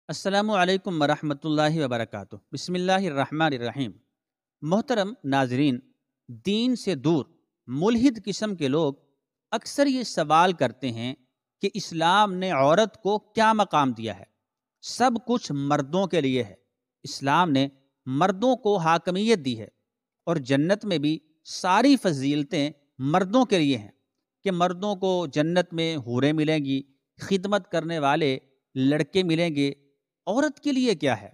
السلام علیکم ورحمۃ اللہ وبرکاتہ۔ بسم اللہ الرحمن الرحیم۔ محترم ناظرین، دین سے دور ملحد قسم کے لوگ اکثر یہ سوال کرتے ہیں کہ اسلام نے عورت کو کیا مقام دیا ہے؟ سب کچھ مردوں کے لیے ہے۔ اسلام نے مردوں کو حاکمیت دی ہے اور جنت میں بھی ساری فضیلتیں مردوں کے لیے ہیں کہ مردوں کو جنت میں حوریں ملیں گی، خدمت کرنے والے لڑکے ملیں گے۔ عورت کے لیے کیا ہے؟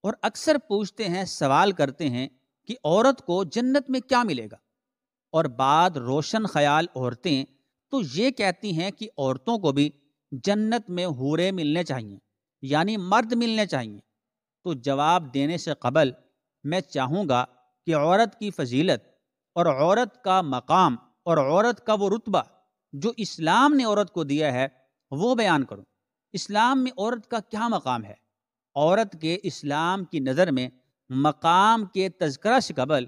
اور اکثر پوچھتے ہیں، سوال کرتے ہیں کہ عورت کو جنت میں کیا ملے گا؟ اور بعض روشن خیال عورتیں تو یہ کہتی ہیں کہ عورتوں کو بھی جنت میں حوریں ملنے چاہیے، یعنی مرد ملنے چاہیے۔ تو جواب دینے سے قبل میں چاہوں گا کہ عورت کی فضیلت اور عورت کا مقام اور عورت کا وہ رتبہ جو اسلام نے عورت کو دیا ہے وہ بیان کروں۔ اسلام میں عورت کا کیا مقام ہے؟ عورت کے اسلام کی نظر میں مقام کے تذکرہ سے قبل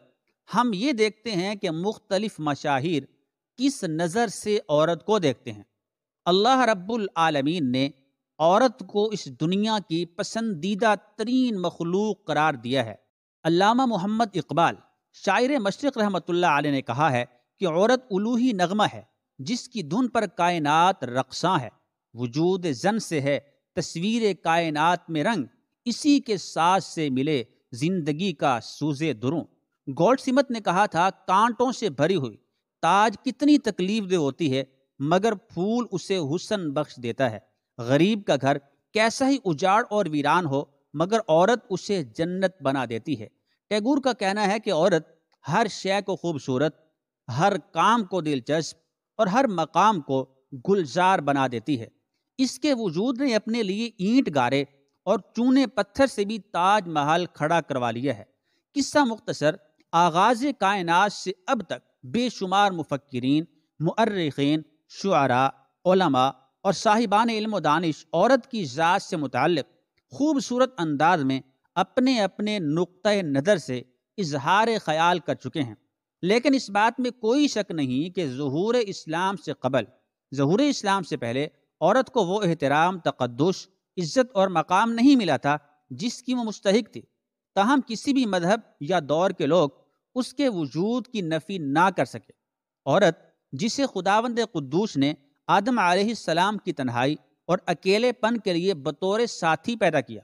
ہم یہ دیکھتے ہیں کہ مختلف مشاہیر کس نظر سے عورت کو دیکھتے ہیں۔ اللہ رب العالمین نے عورت کو اس دنیا کی پسندیدہ ترین مخلوق قرار دیا ہے۔ علامہ محمد اقبال شاعر مشرق رحمۃ اللہ علیہ نے کہا ہے کہ عورت الوہی نغمہ ہے جس کی دھن پر کائنات رقصاں ہے، وجود زن سے ہے تصویر کائنات میں رنگ، اسی کے ساز سے ملے زندگی کا سوزے دروں۔ گولڈ سمتھ نے کہا تھا، کانٹوں سے بھری ہوئی تاج کتنی تکلیف دہ ہوتی ہے مگر پھول اسے حسن بخش دیتا ہے۔ غریب کا گھر کیسا ہی اجاڑ اور ویران ہو مگر عورت اسے جنت بنا دیتی ہے۔ ٹیگور کا کہنا ہے کہ عورت ہر شے کو خوبصورت، ہر کام کو دلچسپ اور ہر مقام کو گلزار بنا دیتی ہے۔ اس کے وجود نے اپنے لیے اینٹ گارے اور چونے پتھر سے بھی تاج محل کھڑا کروا لیا ہے۔ قصہ مختصر، آغاز کائنات سے اب تک بے شمار مفکرین، مؤرخین، شعراء، علماء اور صاحبان علم و دانش عورت کی ذات سے متعلق خوبصورت انداز میں اپنے اپنے نقطۂ نظر سے اظہار خیال کر چکے ہیں، لیکن اس بات میں کوئی شک نہیں کہ ظہور اسلام سے پہلے عورت کو وہ احترام، تقدس، عزت اور مقام نہیں ملا تھا جس کی وہ مستحق تھی۔ تاہم کسی بھی مذہب یا دور کے لوگ اس کے وجود کی نفی نہ کر سکے۔ عورت جسے خداوند قدوس نے آدم علیہ السلام کی تنہائی اور اکیلے پن کے لیے بطور ساتھی پیدا کیا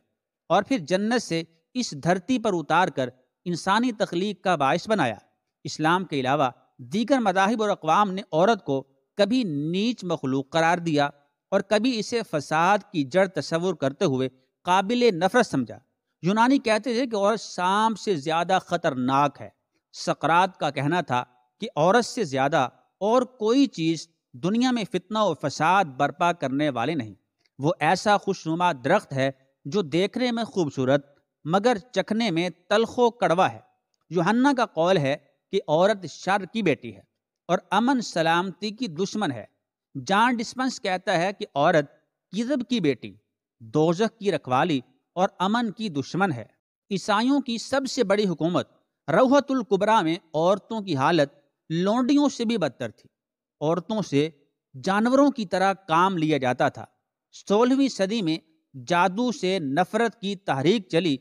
اور پھر جنت سے اس دھرتی پر اتار کر انسانی تخلیق کا باعث بنایا، اسلام کے علاوہ دیگر مذاہب اور اقوام نے عورت کو کبھی نیچ مخلوق قرار دیا اور کبھی اسے فساد کی جڑ تصور کرتے ہوئے قابل نفرت سمجھا۔ یونانی کہتے تھے کہ عورت سانپ سے زیادہ خطرناک ہے۔ سقراط کا کہنا تھا کہ عورت سے زیادہ اور کوئی چیز دنیا میں فتنہ و فساد برپا کرنے والے نہیں۔ وہ ایسا خوشنما درخت ہے جو دیکھنے میں خوبصورت مگر چکھنے میں تلخ و کڑوا ہے۔ یوحنا کا قول ہے کہ عورت شر کی بیٹی ہے اور امن سلامتی کی دشمن ہے۔ جان ڈسپنس کہتا ہے کہ عورت کذب کی بیٹی، دوزخ کی رکھوالی اور امن کی دشمن ہے۔ عیسائیوں کی سب سے بڑی حکومت روحۃ الکبریٰ میں عورتوں کی حالت لونڈیوں سے بھی بدتر تھی۔ عورتوں سے جانوروں کی طرح کام لیا جاتا تھا۔ 16ویں صدی میں جادو سے نفرت کی تحریک چلی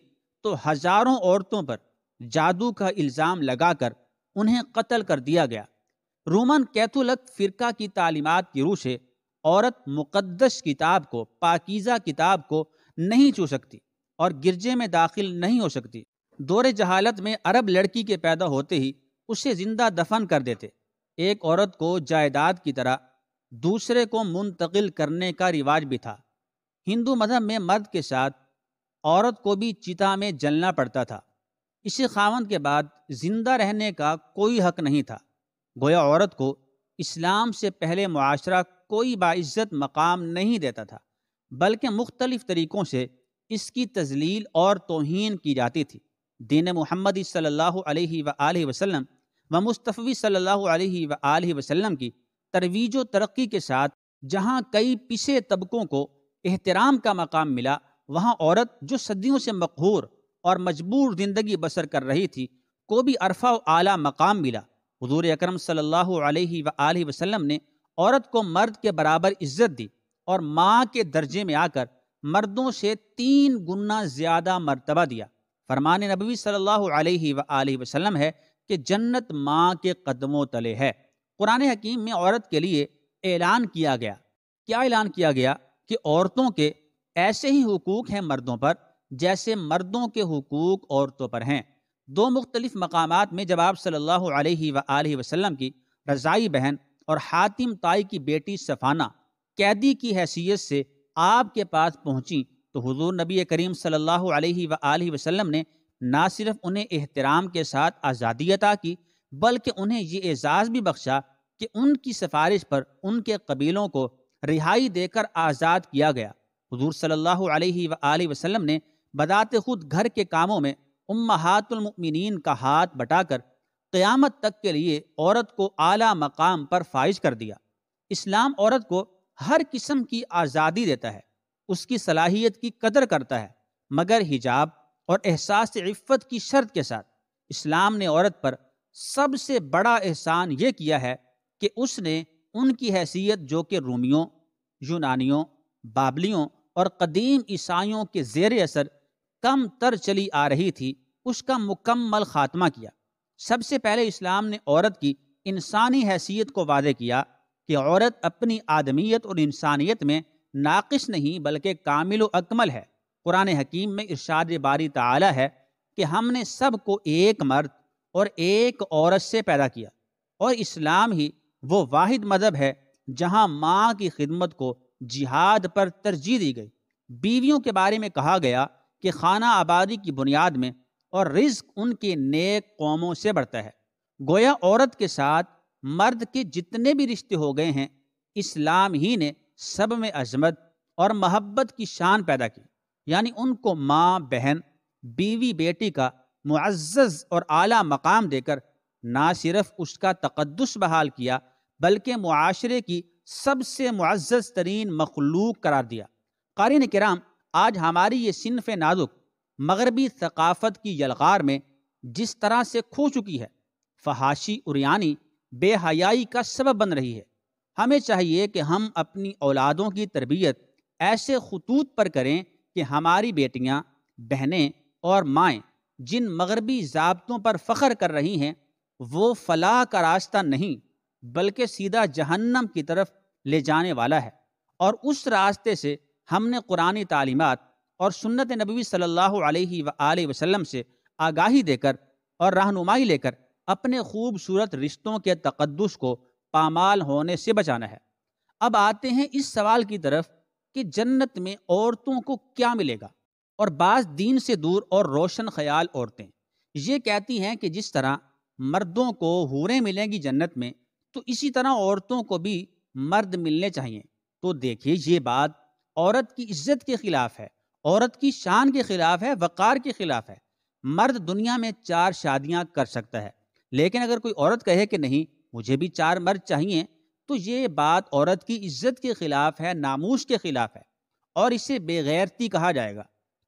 تو ہزاروں عورتوں پر جادو کا الزام لگا کر انہیں قتل کر دیا گیا۔ رومن کیتھولک فرقہ کی تعلیمات کی روح سے عورت مقدس کتاب کو، پاکیزہ کتاب کو نہیں چھو سکتی اور گرجے میں داخل نہیں ہو سکتی۔ دور جہالت میں عرب لڑکی کے پیدا ہوتے ہی اسے زندہ دفن کر دیتے۔ ایک عورت کو جائیداد کی طرح دوسرے کو منتقل کرنے کا رواج بھی تھا۔ ہندو مذہب میں مرد کے ساتھ عورت کو بھی چتا میں جلنا پڑتا تھا۔ اسے خاوند کے بعد زندہ رہنے کا کوئی حق نہیں تھا۔ گویا عورت کو اسلام سے پہلے معاشرہ کوئی باعزت مقام نہیں دیتا تھا، بلکہ مختلف طریقوں سے اس کی تذلیل اور توہین کی جاتی تھی۔ دین محمد صلی اللہ علیہ وآلہ وسلم و مصطفی صلی اللہ علیہ وآلہ وسلم کی ترویج و ترقی کے ساتھ جہاں کئی پسے طبقوں کو احترام کا مقام ملا، وہاں عورت جو صدیوں سے مقہور اور مجبور زندگی بسر کر رہی تھی کو بھی عرفہ و اعلیٰ مقام ملا۔ حضور اکرم صلی اللہ علیہ وآلہ وسلم نے عورت کو مرد کے برابر عزت دی اور ماں کے درجے میں آ کر مردوں سے 3 گنا زیادہ مرتبہ دیا۔ فرمان نبوی صلی اللہ علیہ وآلہ وسلم ہے کہ جنت ماں کے قدموں تلے ہے۔ قرآن حکیم میں عورت کے لیے اعلان کیا گیا۔ کیا اعلان کیا گیا؟ کہ عورتوں کے ایسے ہی حقوق ہیں مردوں پر جیسے مردوں کے حقوق عورتوں پر ہیں۔ 2 مختلف مقامات میں جب آپ صلی اللہ علیہ وآلہ وسلم کی رضائی بہن اور حاتم طائی کی بیٹی صفانہ قیدی کی حیثیت سے آپ کے پاس پہنچیں تو حضور نبی کریم صلی اللہ علیہ وآلہ وسلم نے نہ صرف انہیں احترام کے ساتھ آزادی عطا کی بلکہ انہیں یہ اعزاز بھی بخشا کہ ان کی سفارش پر ان کے قبیلوں کو رہائی دے کر آزاد کیا گیا۔ حضور صلی اللہ علیہ وآلہ وسلم نے بذات خود گھر کے کاموں میں امہات المؤمنین کا ہاتھ بٹا کر قیامت تک کے لیے عورت کو اعلیٰ مقام پر فائز کر دیا۔ اسلام عورت کو ہر قسم کی آزادی دیتا ہے، اس کی صلاحیت کی قدر کرتا ہے، مگر حجاب اور احساس عفت کی شرط کے ساتھ۔ اسلام نے عورت پر سب سے بڑا احسان یہ کیا ہے کہ اس نے ان کی حیثیت جو کہ رومیوں، یونانیوں، بابلیوں اور قدیم عیسائیوں کے زیر اثر کم تر چلی آ رہی تھی، اس کا مکمل خاتمہ کیا۔ سب سے پہلے اسلام نے عورت کی انسانی حیثیت کو واضح کیا کہ عورت اپنی آدمیت اور انسانیت میں ناقص نہیں بلکہ کامل و اکمل ہے۔ قرآن حکیم میں ارشاد باری تعالی ہے کہ ہم نے سب کو ایک مرد اور ایک عورت سے پیدا کیا، اور اسلام ہی وہ واحد مذہب ہے جہاں ماں کی خدمت کو جہاد پر ترجیح دی گئی۔ بیویوں کے بارے میں کہا گیا کہ خانہ آبادی کی بنیاد میں اور رزق ان کے نیک قوموں سے بڑھتا ہے۔ گویا عورت کے ساتھ مرد کے جتنے بھی رشتے ہو گئے ہیں، اسلام ہی نے سب میں عظمت اور محبت کی شان پیدا کی، یعنی ان کو ماں، بہن، بیوی، بیٹی کا معزز اور اعلیٰ مقام دے کر نہ صرف اس کا تقدس بحال کیا بلکہ معاشرے کی سب سے معزز ترین مخلوق قرار دیا۔ قارئین کرام، آج ہماری یہ صنف نازک مغربی ثقافت کی یلغار میں جس طرح سے کھو چکی ہے، فحاشی، عریانی، بے حیائی کا سبب بن رہی ہے۔ ہمیں چاہیے کہ ہم اپنی اولادوں کی تربیت ایسے خطوط پر کریں کہ ہماری بیٹیاں، بہنیں اور مائیں جن مغربی ضابطوں پر فخر کر رہی ہیں وہ فلاح کا راستہ نہیں بلکہ سیدھا جہنم کی طرف لے جانے والا ہے، اور اس راستے سے ہم نے قرآنی تعلیمات اور سنت نبوی صلی اللہ علیہ وآلہ وسلم سے آگاہی دے کر اور رہنمائی لے کر اپنے خوبصورت رشتوں کے تقدس کو پامال ہونے سے بچانا ہے۔ اب آتے ہیں اس سوال کی طرف کہ جنت میں عورتوں کو کیا ملے گا، اور بعض دین سے دور اور روشن خیال عورتیں یہ کہتی ہیں کہ جس طرح مردوں کو حوریں ملیں گی جنت میں تو اسی طرح عورتوں کو بھی مرد ملنے چاہیے۔ تو دیکھیے، یہ بات عورت کی عزت کے خلاف ہے، عورت کی شان کے خلاف ہے، وقار کے خلاف ہے۔ مرد دنیا میں 4 شادیاں کر سکتا ہے، لیکن اگر کوئی عورت کہے کہ نہیں مجھے بھی 4 مرد چاہیے تو یہ بات عورت کی عزت کے خلاف ہے، ناموس کے خلاف ہے، اور اسے بے غیرتی کہا جائے گا۔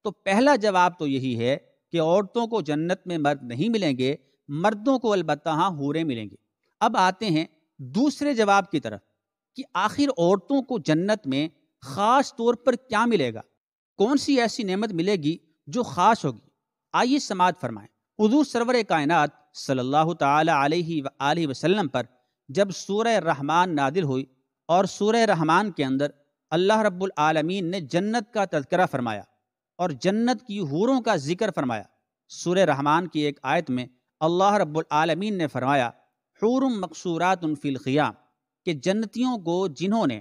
تو پہلا جواب تو یہی ہے کہ عورتوں کو جنت میں مرد نہیں ملیں گے، مردوں کو البتہ ہاں حوریں ملیں گے۔ اب آتے ہیں دوسرے جواب کی طرف کہ آخر عورتوں کو جنت میں خاص طور پر کیا ملے گا، کون سی ایسی نعمت ملے گی جو خاص ہوگی۔ آئیے سماعت فرمائیں۔ حضور سرور کائنات صلی اللہ تعالی علیہ وآلہ وسلم پر جب سورہ رحمان نازل ہوئی اور سورہ رحمان کے اندر اللہ رب العالمین نے جنت کا تذکرہ فرمایا اور جنت کی حوروں کا ذکر فرمایا۔ سورہ رحمان کی ایک آیت میں اللہ رب العالمین نے فرمایا حور مقصورات فی الخیام، کہ جنتیوں کو جنہوں نے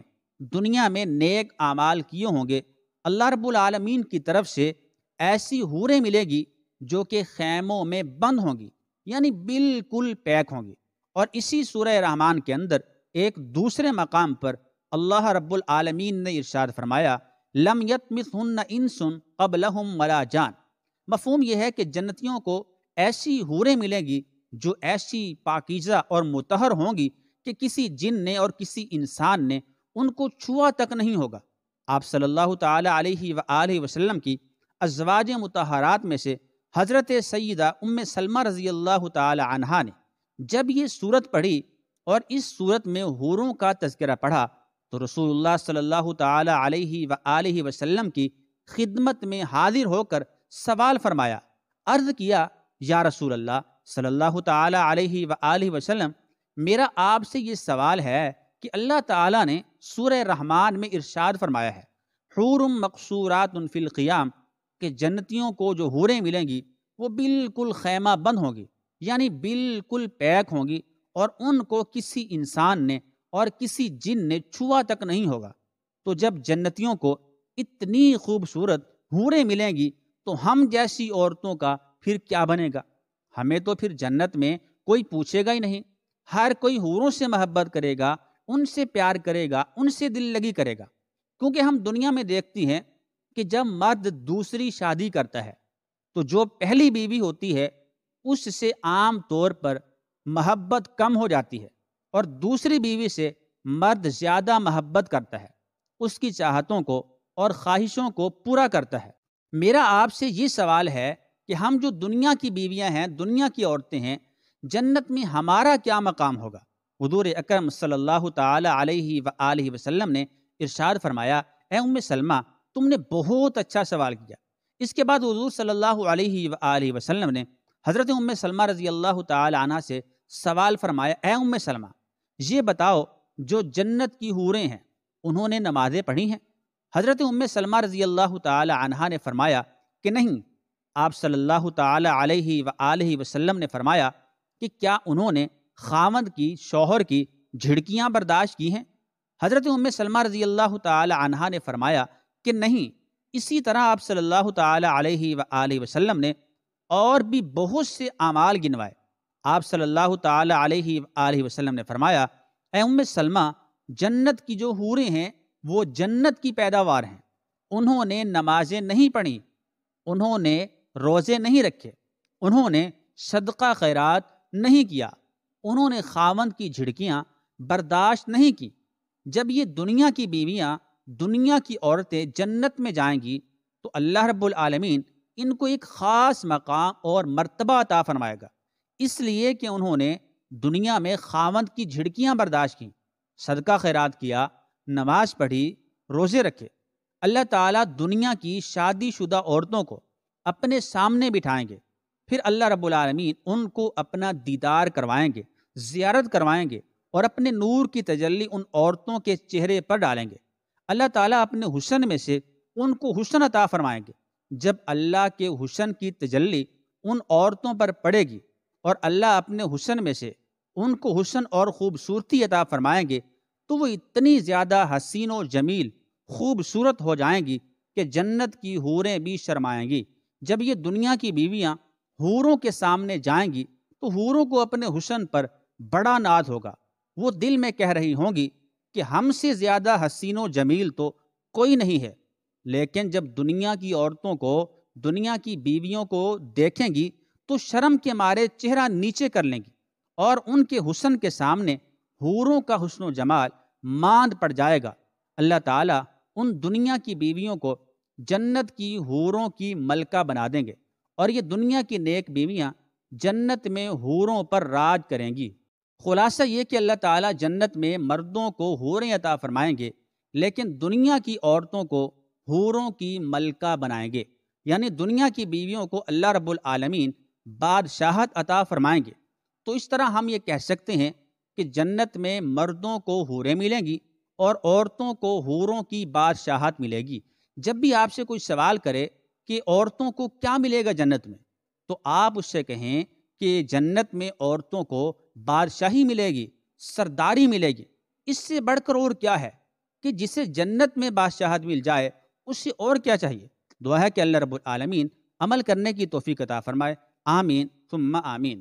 دنیا میں نیک اعمال کیے ہوں گے اللہ رب العالمین کی طرف سے ایسی حوریں ملے گی جو کہ خیموں میں بند ہوں گی، یعنی بالکل پیک ہوں گی۔ اور اسی سورہ رحمان کے اندر ایک دوسرے مقام پر اللہ رب العالمین نے ارشاد فرمایا لم یطمثہن انس قبلہم ولا جان۔ مفہوم یہ ہے کہ جنتیوں کو ایسی حوریں ملیں گی جو ایسی پاکیزہ اور مطہر ہوں گی کہ کسی جن نے اور کسی انسان نے ان کو چھوا تک نہیں ہوگا۔ آپ صلی اللہ تعالی علیہ وآلہ وسلم کی ازواج مطہرات میں سے حضرت سیدہ ام سلمہ رضی اللہ تعالی عنہا نے جب یہ سورت پڑھی اور اس سورت میں حوروں کا تذکرہ پڑھا تو رسول اللہ صلی اللہ تعالی علیہ وآلہ وسلم کی خدمت میں حاضر ہو کر سوال فرمایا۔ عرض کیا، یا رسول اللہ صلی اللہ تعالی علیہ وآلہ وسلم، میرا آپ سے یہ سوال ہے کہ اللہ تعالیٰ نے سورہ رحمان میں ارشاد فرمایا ہے، حور مقصورات فی القیام، کہ جنتیوں کو جو حوریں ملیں گی وہ بالکل خیمہ بند ہوں گی، یعنی بالکل پیک ہوں گی، اور ان کو کسی انسان نے اور کسی جن نے چھوا تک نہیں ہوگا۔ تو جب جنتیوں کو اتنی خوبصورت حوریں ملیں گی تو ہم جیسی عورتوں کا پھر کیا بنے گا؟ ہمیں تو پھر جنت میں کوئی پوچھے گا ہی نہیں، ہر کوئی حوروں سے محبت کرے گا، ان سے پیار کرے گا، ان سے دل لگی کرے گا۔ کیونکہ ہم دنیا میں دیکھتی ہیں کہ جب مرد دوسری شادی کرتا ہے تو جو پہلی بیوی ہوتی ہے اس سے عام طور پر محبت کم ہو جاتی ہے، اور دوسری بیوی سے مرد زیادہ محبت کرتا ہے، اس کی چاہتوں کو اور خواہشوں کو پورا کرتا ہے۔ میرا آپ سے یہ سوال ہے کہ ہم جو دنیا کی بیویاں ہیں، دنیا کی عورتیں ہیں، جنت میں ہمارا کیا مقام ہوگا؟ حضور اکرم صلی اللہ تعالی علیہ وآلہ وسلم نے ارشاد فرمایا، اے ام سلمہ، تم نے بہت اچھا سوال کیا۔ اس کے بعد حضور صلی اللہ علیہ وآلہ وسلم نے حضرت ام سلمہ رضی اللہ تعالی عنہ سے سوال فرمایا، اے ام سلمہ، یہ بتاؤ جو جنت کی حوریں ہیں انہوں نے نمازیں پڑھی ہیں؟ حضرت ام سلمہ رضی اللہ تعالی عنہا نے فرمایا کہ نہیں۔ آپ صلی اللہ تعالی علیہ وآلہ وسلم نے فرمایا کہ کیا انہوں نے خاوند کی، شوہر کی جھڑکیاں برداشت کی ہیں؟ حضرت ام سلمہ رضی اللہ تعالی عنہا نے فرمایا کہ نہیں۔ اسی طرح آپ صلی اللہ تعالی علیہ وآلہ وسلم نے اور بھی بہت سے اعمال گنوائے۔ آپ صلی اللہ تعالی علیہ وآلہ وسلم نے فرمایا، اے ام سلمہ، جنت کی جو حوریں ہیں وہ جنت کی پیداوار ہیں، انہوں نے نمازیں نہیں پڑھی، انہوں نے روزے نہیں رکھے، انہوں نے صدقہ خیرات نہیں کیا، انہوں نے خاوند کی جھڑکیاں برداشت نہیں کی۔ جب یہ دنیا کی بیویاں، دنیا کی عورتیں جنت میں جائیں گی تو اللہ رب العالمین ان کو ایک خاص مقام اور مرتبہ عطا فرمائے گا، اس لیے کہ انہوں نے دنیا میں خاوند کی جھڑکیاں برداشت کی، صدقہ خیرات کیا، نماز پڑھی، روزے رکھے۔ اللہ تعالیٰ دنیا کی شادی شدہ عورتوں کو اپنے سامنے بٹھائیں گے، پھر اللہ رب العالمین ان کو اپنا دیدار کروائیں گے، زیارت کروائیں گے، اور اپنے نور کی تجلی ان عورتوں کے چہرے پر ڈالیں گے۔ اللہ تعالیٰ اپنے حسن میں سے ان کو حسن عطا فرمائیں گے۔ جب اللہ کے حسن کی تجلی ان عورتوں پر پڑے گی اور اللہ اپنے حسن میں سے ان کو حسن اور خوبصورتی عطا فرمائیں گے تو وہ اتنی زیادہ حسین و جمیل، خوبصورت ہو جائیں گی کہ جنت کی حوریں بھی شرمائیں گی۔ جب یہ دنیا کی بیویاں حوروں کے سامنے جائیں گی تو حوروں کو اپنے حسن پر بڑا ناز ہوگا، وہ دل میں کہہ رہی ہوں گی کہ ہم سے زیادہ حسین و جمیل تو کوئی نہیں ہے۔ لیکن جب دنیا کی عورتوں کو، دنیا کی بیویوں کو دیکھیں گی تو شرم کے مارے چہرہ نیچے کر لیں گی، اور ان کے حسن کے سامنے حوروں کا حسن و جمال ماند پڑ جائے گا۔ اللہ تعالیٰ ان دنیا کی بیویوں کو جنت کی حوروں کی ملکہ بنا دیں گے، اور یہ دنیا کی نیک بیویاں جنت میں حوروں پر راج کریں گی۔ خلاصہ یہ کہ اللہ تعالیٰ جنت میں مردوں کو حوریں عطا فرمائیں گے، لیکن دنیا کی عورتوں کو حوروں کی ملکہ بنائیں گے، یعنی دنیا کی بیویوں کو اللہ رب العالمین بادشاہت عطا فرمائیں گے۔ تو اس طرح ہم یہ کہہ سکتے ہیں کہ جنت میں مردوں کو حوریں ملیں گی اور عورتوں کو حوروں کی بادشاہت ملے گی۔ جب بھی آپ سے کوئی سوال کرے کہ عورتوں کو کیا ملے گا جنت میں، تو آپ اس سے کہیں کہ جنت میں عورتوں کو بادشاہی ملے گی، سرداری ملے گی۔ اس سے بڑھ کر اور کیا ہے کہ جسے جنت میں بادشاہت مل جائے اس سے اور کیا چاہیے؟ دعا ہے کہ اللہ رب العالمین عمل کرنے کی توفیق عطا فرمائے۔ آمین ثم آمین۔